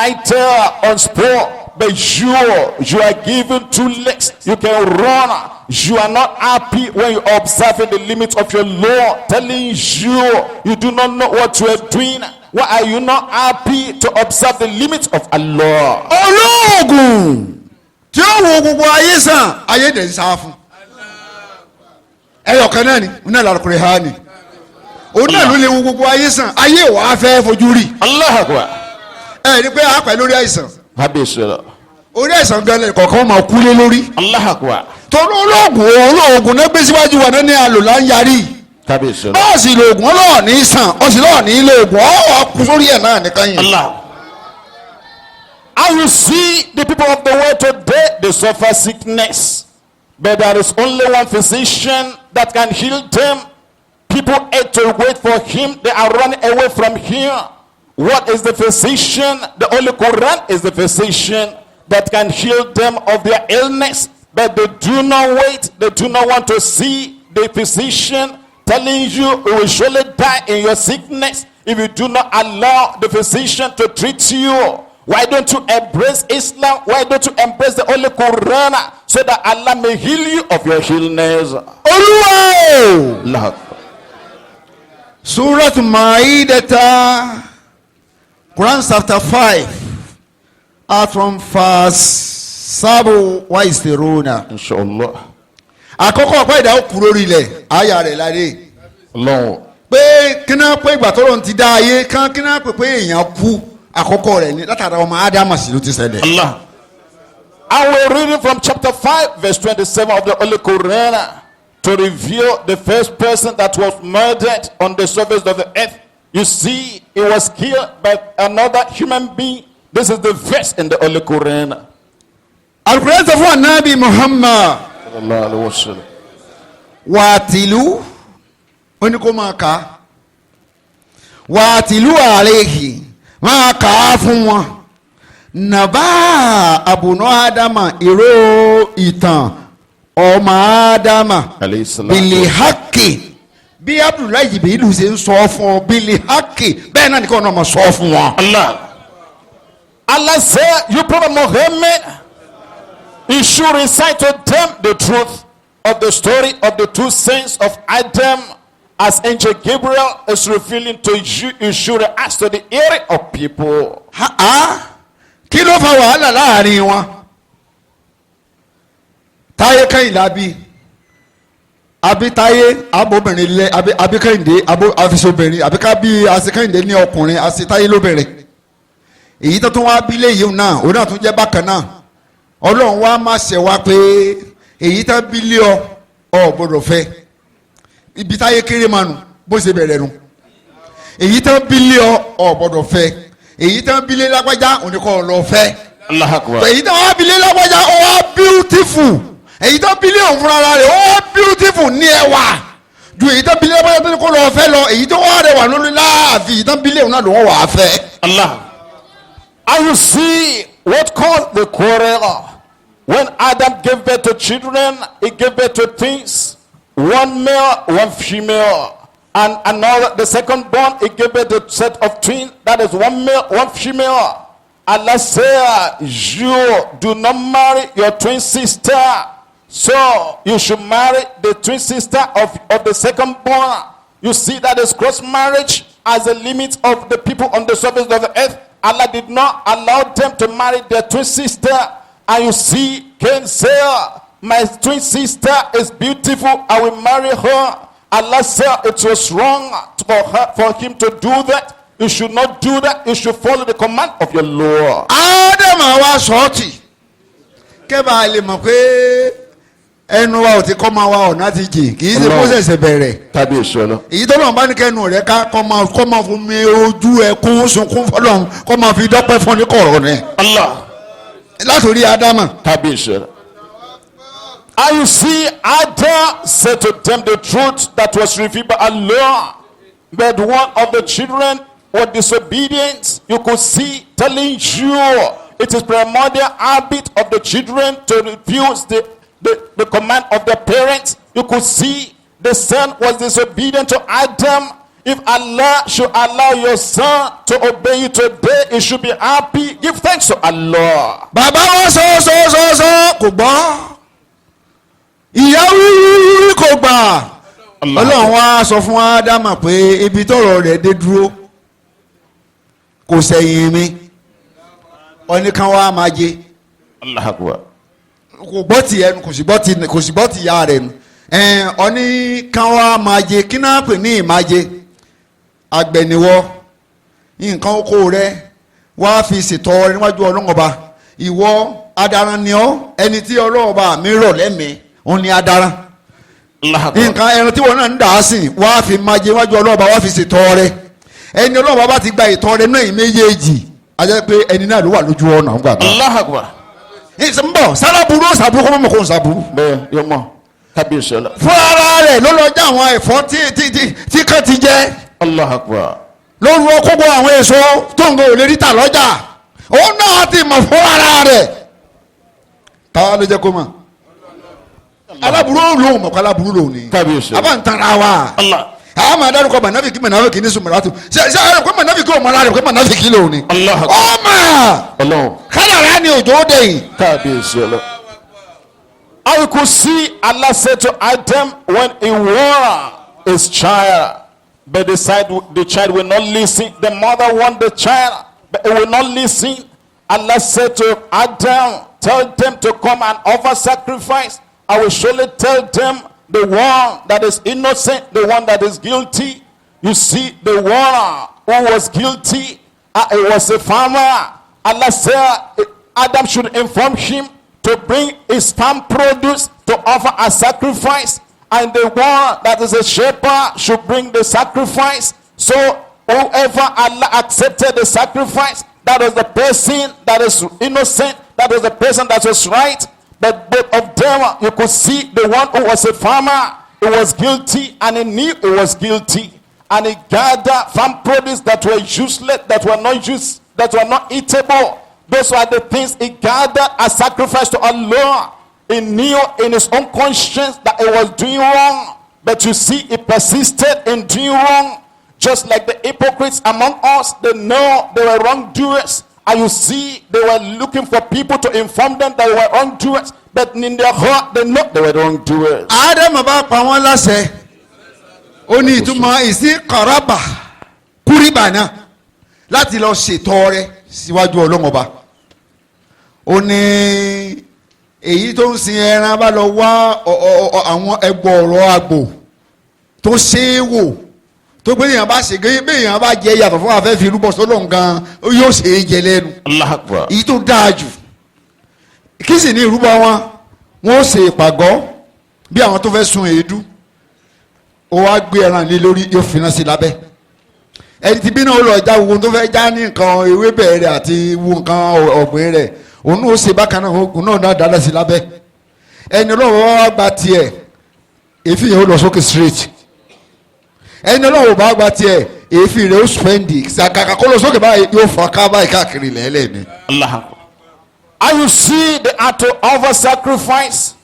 light on sport, but you are given 2 legs. You can run. You are not happy when you are observing the limits of your Lord, telling you do not know what you are doing. Why are you not happy to observe the limits of Allah? Ológun tí ó wo gbogbo ayé sàn, ayé dẹ̀ ń sá fún. Ẹyọ̀kan náà ni, òun náà lálùkùrẹ́ ha ni. Òun náà ló lè wo gbogbo ayé sàn, ayé wà á fẹ́ fojú rí. Allahu Akbar. Ẹ ní pé a pẹ̀ lórí àìsàn. Habisula. Orí àìsàn gan-an kọ̀ọ̀kan máa kú lé lórí. Allahu Akbar. Torí olóògùn náà gbé síwájú wa náà ní àlò là ń yarí. Habisula. Bọ́ọ̀sì lóògùn ọlọ́ọ̀ ní sàn, ọ̀sì lọ́ọ̀ ní lóògùn, ọ̀ kú sórí ẹ̀ náà nìkan yìí. Allah. And you see the people of the world today, they suffer sickness. But there is only one physician that can heal them. People hate to wait for him. They are running away from him. What is the physician? The Holy Quran is the physician that can heal them of their illness. But they do not wait. They do not want to see the physician telling you you will surely die in your sickness if you do not allow the physician to treat you. Why don't you embrace Islam? Why don't you embrace the Holy Quran so that Allah may heal you of your illness? Olúwa Allah. Surah Ma'idah, Quran chapter 5, from verse 7 wa istiruna. Inshallah. Àkọ́kọ́ ọ̀pá ìdá òkú lórí ilẹ̀ àyà rẹ̀ láre. Allah. Pé kí náà pé ìgbà tọ́lọ́run ti dá ayé kán kí náà pé èèyàn kú àkọ́kọ́ rẹ̀ ní látara ọmọ Ádámà sí ló ti ṣẹlẹ̀. Allah. And we're reading from chapter 5 verse 27 of the Holy Quran to reveal the first person that was murdered on the surface of the earth. You see, he was killed by another human being. This is the verse in the Holy Quran. Al-Quran sọ fún Ànábì Muhammad Sallallahu alaihi wasallam. wàtìlú ó ní kó máa kà á wàtìlú àlejì máa kà á fún wọn nàbà àbùnú Ádámà ìró ìtàn ọmọ Ádámà Alayhi salam. bìlì hákì bí Abdullahi Jibrilu ṣe ń sọ fún ọ bìlì hákì bẹ́ẹ̀ náà nìkan náà máa sọ fún wọn. Allah said, you Prophet Muhammad, he should recite to them the truth of the story of the 2 sons of Adam. As Angel Gabriel is revealing to you, you should ask to the hearing of people. Kí ló fa wàhálà láàrin wọn? Táyé Kẹ́hìndé àbí Táyé abóbìnrin lẹ àbí Kẹ́hìndé àfisobìnrin àbí ká bí àṣẹ Kẹ́hìndé ní ọkùnrin àṣẹ Táyé lóbìnrin. Èyí tó tún wá bí léyìí náà òun náà tún jẹ́ bákan náà. Ọlọ́run wá má ṣe wá pé èyí tó bí lé ọ gbọ́dọ̀ fẹ́. Ibi Táyé kéré máa nù bó ṣe bẹ̀rẹ̀ nù. Èyí tó bí lé ọ gbọ́dọ̀ fẹ́. Èyí tó bí lé lágbájá òní kọ́ lọ fẹ́. Allah Akbar. Èyí tó wá bí lé lágbájá ó wá beautiful. Èyí tó bí lé òun fúnra rẹ̀ ó wá beautiful ní ẹwà. Ju èyí tó bí lé lágbájá tó ní kó lọ fẹ́ lọ. Èyí tó wá rẹwà lórí láàfin èyí tó bí lé òun náà ló wọ́n wà á fẹ́. Allah. And you see what caused the quarrel. When Adam gave birth to children, he gave birth to twins. One male, one female. And another, the second born, he gave birth to a set of twins. That is one male, one female. Allah said, you do not marry your twin sister. So you should marry the twin sister of the second born. You see that is cross marriage as a limit of the people on the surface of the earth. Allah did not allow them to marry their twin sister. And you see, Cain said, my twin sister is beautiful, I will marry her. Allah said it was wrong for him to do that. You should not do that. You should follow the command of your Lord. Ádámù wa sọ́ọ̀tì kẹ́bà lè mọ̀ pé ẹnu wa ò ti kọ́ máa wa ọ̀nà ti jì kì í ṣe kó ṣẹ̀ṣẹ̀ bẹ̀rẹ̀. Tàbí ìṣọ́nà. Èyí tó lọ́n bá ní kẹ́nu rẹ̀ ká kọ́ máa fún mi ojú ẹkún sunkún fọlọ́n kọ́ máa fi dọ́pẹ́ fún ní kọ̀ọ̀rọ̀ rẹ̀. Allah. Látòrí Ádámù. Tàbí ìṣọ́nà. And you see, Adam said to them the truth that was revealed by Allah. But one of the children was disobedient. You could see telling you it is primordial habit of the children to refuse the command of their parents. You could see the son was disobedient to Adam. If Allah should allow your son to obey you today, he should be happy. Give thanks to Allah. bàbá wọn sọ kò gbọ́, ìyá wíwí kò gbà. ọlọ́run wá sọ fún ádámà pé ibi tọ́rọ̀ rẹ̀ dé dúró kò sẹ́yìn mi, ọ̀nìkan wá máa jẹ. Allah Akbar. kò gbọ́ ti ẹnu kò sì gbọ́ ti ìyá rẹ̀ nu. ọ̀nìkan wá máa jẹ, kí náà pè ní ìmájẹ. agbẹniwọ nǹkan oko rẹ wá fi ṣètò níwájú ọlọ́run ọba. ìwọ adaran ni ọ́, ẹni tí ọlọ́run ọba mi rọ̀ lẹ́mìí òun ni adaran. nǹkan ẹran tí wọn náà ń dà á sìn wá fi máa jẹ níwájú ọlọ́run ọba, wá fi ṣètò rẹ. ẹni ọlọ́run ọba bá ti gba ìtọ́ rẹ náà méjèèjì a jẹ́ pé ẹni náà ló wà lójú ọ̀nà ń gbàgbọ́. Allah Akbar. ìsìnbọ̀ sálábùrú ṣàbùrú kọ́ mọ̀ kó ń ṣàbùrú. bẹ́ẹ̀ yóò mọ̀ kábíyèsí ọlọ. fún ara rẹ̀ ló lọ já àwọn ẹ̀fọ́ tí kan ti jẹ́. Allah Akbar. lóru ọkọ̀gbọ àwọn èso tó ń gbé òlé ríta lọ́jà òun náà ti mọ̀ fún ara rẹ̀. táwa ló jẹ́ kó mọ̀ aláburú lòun mọ̀ kó aláburú lòun ni. kábíyèsí àbá ń tanra wa. Allah. àwọn máa dárúkọ mọ̀nàfíkì ní sùmùràtù ṣe àyẹ̀wò pé mọ̀nàfíkì ò mọ̀ ara rẹ̀ pé mọ̀nàfíkì lòun ni. Allah. ọmọ Ọlọ́run. kádàrá ni òjò ó dé yìí. kábíyèsí ọlọ. And you could see Allah said to Adam when he wore his child, but the child will not listen. The mother want the child, but he will not listen. Allah said to Adam, tell them to come and offer sacrifice. I will surely tell them the one that is innocent, the one that is guilty. You see, the one who was guilty, it was a farmer. Allah said Adam should inform him to bring his farm produce to offer a sacrifice, and the one that is a shepherd should bring the sacrifice. So whoever Allah accepted the sacrifice, that was the person that is innocent, that was the person that was right. But both of them, you could see the one who was a farmer, he was guilty, and he knew he was guilty, and he gathered farm produce that were useless, that were not used, that were not eatable. Those were the things he gathered as sacrifice to Allah. He knew in his own conscience that he was doing wrong, but you see, he persisted in doing wrong. Just like the hypocrites among us, they know they were wrongdoers. And you see, they were looking for people to inform them that they were wrongdoers, but in their heart, they know they were wrongdoers. Ádámù bá pa wọ́n láṣẹ, ó ní ìtumọ̀ ìsín kọ̀rọ̀bà kúrìbà náà láti lọ ṣètọrẹ síwájú Ọlọ́run Ọba. Ó ní èyí tó ń sin ẹran bá lọ wá àwọn ẹgbọ̀rọ̀ àgbò tó ṣe é wò, tó gbé èèyàn bá ṣe gé bí èèyàn bá jẹ yàtọ̀ fún afẹ́ fi rúbọ sọ́lọ́ gan yóò ṣe é jẹ lẹ́nu. Allah Akbar. èyí tó dáa jù kí sì ní ìrúbọ wọn ó ṣe ìpàgọ́ bí àwọn tó fẹ́ sun èédú, ó wá gbé ẹran lé lórí, yóò fi iná sí lábẹ́. ẹni tí bí náà ó lọ já gbogbo tó fẹ́ já ní nǹkan ewébẹ̀ rẹ̀ àti wo nǹkan ọ̀gbìn rẹ̀, òun náà ó ṣe bákan náà, òun náà dáadáa sí lábẹ́. ẹni ọlọ́run wá gba tiẹ̀ èéfín yẹn ó lọ sókè straight. ẹni ọlọ́run bá gba tiẹ̀ èéfín rẹ̀ ó spendi kàkà kó lọ sókè báyìí yóò fọ ká báyìí káàkiri lẹ́lẹ́ni. Allah Akbar. And you see, they had to offer sacrifice.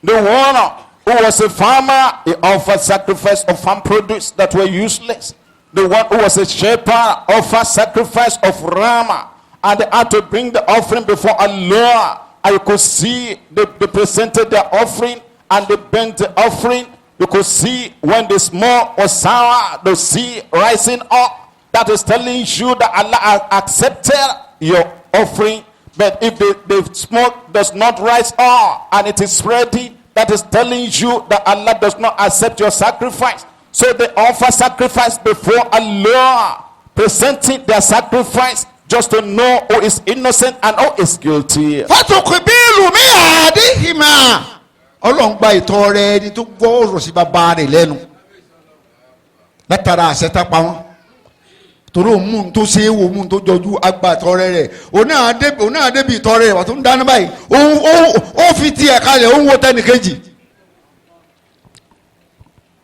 The one who was a farmer, he offered sacrifice of farm produce that were useless. The one who was a shepherd offered sacrifice of ram, and they had to bring the offering before Allah. And you could see they presented their offering and they bent the offering. You could see when the smoke was sour, the sea rising up. That is telling you that Allah has accepted your offering. But if the smoke does not rise up and it is spreading, that is telling you that Allah does not accept your sacrifice. So they offer sacrifice before Allah, presenting their sacrifice just to know who is innocent and who is guilty. fatukubilu mi adihima. Ọlọ́run gba ìtọ́ rẹ ẹni tó gbọ́ ọ̀rọ̀ sí bàbá rẹ̀ lẹ́nu látara àṣetá pa wọ́n torí òun mú un tó ṣe é wò, mú un tó jọjú agba ìtọ́rẹ́ rẹ̀ òun náà débi ìtọ́rẹ́ rẹ̀ wà tó ń dáná báyìí ó fi tiẹ̀ kalẹ̀ ó ń wo tẹ́nìkejì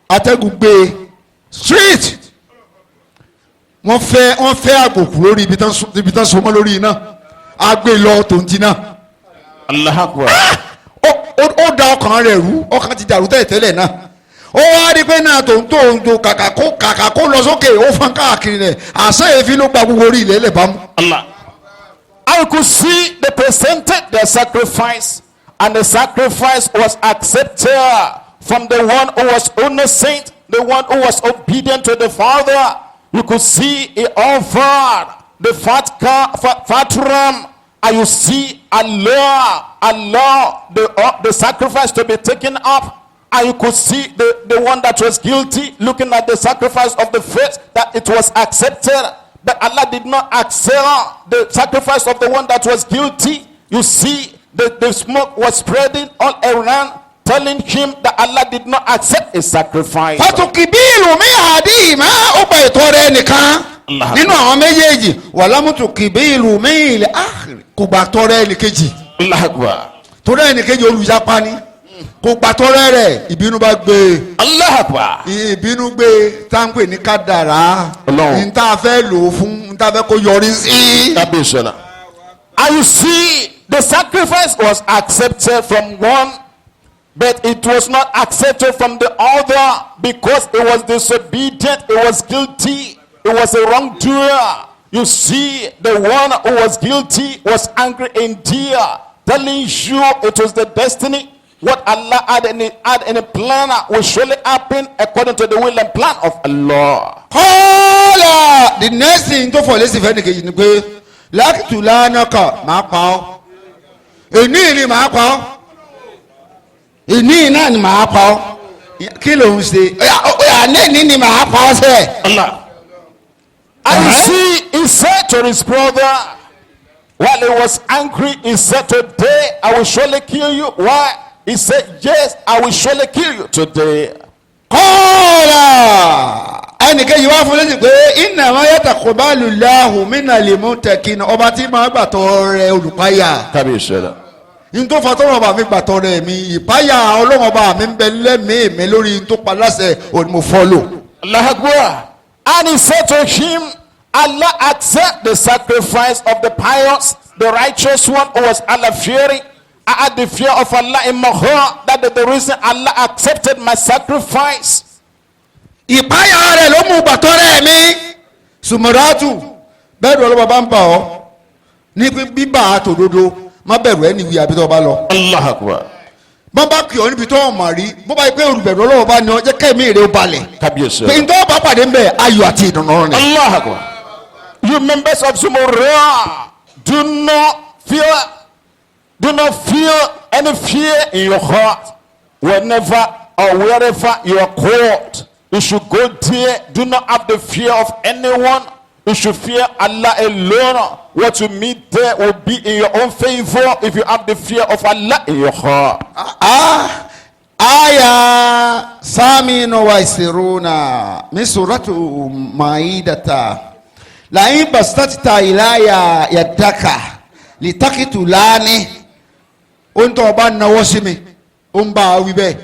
atẹ́gùn gbé street wọ́n fẹ́ àgbòkù lórí ibi tán so mọ́ lórí iná agbé lọ tòǹtì náà. Allah Akbar. ó da ọkàn rẹ̀ rú, ọkàn ti dàrú tẹ́lẹ̀ náà ó wá rí pé náà tó kàkà kó lọ sókè ó fọ́n káàkiri rẹ̀ àṣẹ èéfín ló gba gbogbo orí ilẹ̀ ẹlẹ̀ bá mú. Allah. I could see they presented their sacrifice, and the sacrifice was accepted from the one who was innocent, the one who was obedient to the Father. You could see he offered the fat ram, and you see Allah the sacrifice to be taken up. And you could see the one that was guilty looking at the sacrifice of the faith, that it was accepted. But Allah did not accept the sacrifice of the one that was guilty. You see the smoke was spreading all around, telling him that Allah did not accept his sacrifice. Fatukibiru mi hadi ma ó gba ìtọrẹ nìkan nínú àwọn méjèèjì wàlámùtù kìbìrù mi ilẹ̀ àkhìrì kò gbà tọrẹ ẹnìkejì. Allahu Akbar. Tọrẹ ẹnìkejì olùyapa ni kò gbà tọrẹ rẹ̀ ìbínú bá gbé. Allahu Akbar. Ìbínú gbé táǹpẹ̀ ní kádàrá níta fẹ́ lò fún níta fẹ́ kó yọrí sí. And you see the sacrifice was accepted from one, but it was not accepted from the other because it was disobedient, it was guilty, it was a wrongdoer. You see, the one who was guilty was angry indeed, telling you it was the destiny. What Allah had in a plan will surely happen according to the will and plan of Allah. Kọ́lá the next thing tó fọ̀ lẹ́sìn fẹ́ nìkejì ni pé lákìtù lánàkà máa pa ọ́ ìní ni máa pa ọ́ ìní náà ni máa pa ọ́ kí ló ń ṣe àní ni máa pa ọ́ sẹ́. Allah. And you see, he said to his brother, while he was angry, he said, today I will surely kill you. Why? He said, yes, I will surely kill you today. Kọ́lá ẹnìkejì wá fún lẹ́sìn pé innama yataqabbalu Allahu minal muttaqin ọba tí máa gbàtọ́ rẹ olùpáyà. Kábíyèsí. n tó fa tọrọ ọba mi gbàtọ́ rẹ mi ìpáyà ọlọ́run ọba mi ń bẹ lẹ́mìí mi lórí n tó pa láṣẹ òní mo follow. Allahu Akbar. And he said to him, Allah accept the sacrifice of the pious, the righteous one who was Allah fearing. I had the fear of Allah in my heart. That is the reason Allah accepted my sacrifice. Ìpáyà rẹ̀ ló mú gbàtọ́ rẹ̀ mi. Sùmùràtù bẹ́ẹ̀ ni ọlọ́ba bá ń bà ọ́ ní bíbà àtòdodo má bẹ̀rù ẹni wí àbí tó bá lọ. Allahu Akbar. Bọ́ bá kì ọ́ níbi tó ọmọ rí bó bá yẹ pé olùbẹ̀rù ọlọ́wọ́ bá ní ọ jẹ́ kẹ́mi rẹ̀ ó balẹ̀. Kábíyèsí. Pé ntọ́ bá pàdé ń bẹ̀ ayọ̀ àti ìdùnnú ni. Allahu Akbar. You members of Zumurah, do not feel any fear in your heart. Whenever or wherever you are called, you should go there. Do not have the fear of anyone. You should fear Allah alone. What you meet there will be in your own favor if you have the fear of Allah in your heart. Aya samino wa isiruna min suratu maidata la in bastatita ilaya yadaka litakitulani ohun tó bá nawọ́ sí mi ó ń bá wí bẹ́ẹ̀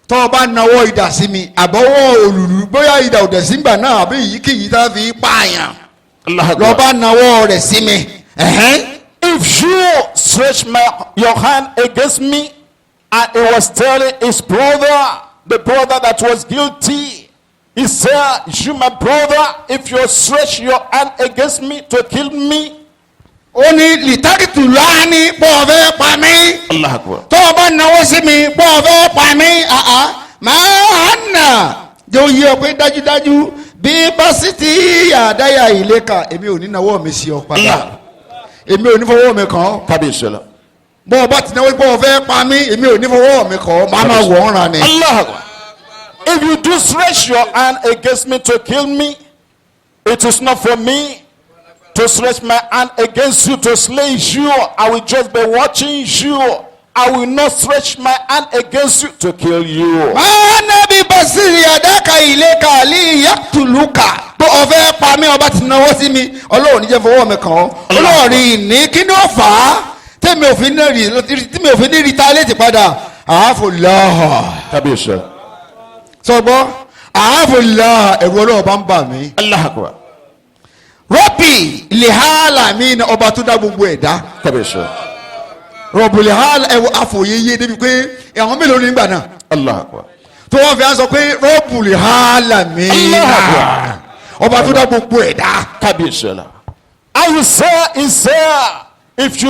tó bá nawọ́ idà sí mi àbọ̀wọ́ olùlù bóyá idà ò dẹ̀ sí gbà náà àbí yìí kì í tá fi pààyàn lọ bá nawọ́ rẹ̀ sí mi. If you stretch your hand against me, and he was telling his brother, the brother that was guilty, he said, you my brother, if you stretch your hand against me to kill me, ó ní lìtákìtù láàánú bọ́ ọ fẹ́ pa mí. Allahu Akbar. tó o bá náwó sí mi bọ́ ọ fẹ́ pa mí máa nà jẹ́ oyè ọ pé dájúdájú bí pásítì àdáyà ìlẹ́ka èmi ò ní náwó mi sí ọ padà èmi ò ní fọwọ́ mi kàn ọ́. Kábíyèsí. bọ́ ọ bá ti náwó bọ́ ọ fẹ́ pa mí èmi ò ní fọwọ́ mi kàn ọ́ máa máa wọ̀ ọ́n ra ni. Allahu Akbar. If you do stretch your hand against me to kill me, it is not for me to stretch my hand against you to slay you. I will just be watching you. I will not stretch my hand against you to kill you. máa nábì basiri àdáka ìlẹ́ka àlì yàtúlùkà bó o fẹ́ pa mí ọba ti náwó sí mi ọlọ́run níjẹ́ fọwọ́ mi kàn ọ́ ọlọ́run ní kí ni ó fà á tẹ́mi òfin ní ríta létí padà àáfòláhà. Kábíyèsí. sọgbọ́ àáfòláhà ẹ̀rù ọlọ́run bá ń bà mí. Allahu Akbar. rọ́bì lìhálà mi ní ọba tó dá gbogbo ẹ̀dá. Kábíyèsí. rọ̀bù lìhálà ẹ̀wọ̀ àfòyéyé débi pé àwọn mélòó ní gbà náà. Allahu Akbar. tó wọ́n fi á sọ pé rọ́bùlì hálàmínà ọba tó dá gbogbo ẹ̀dá. Kábíyèsí ọ̀la. And you say, if you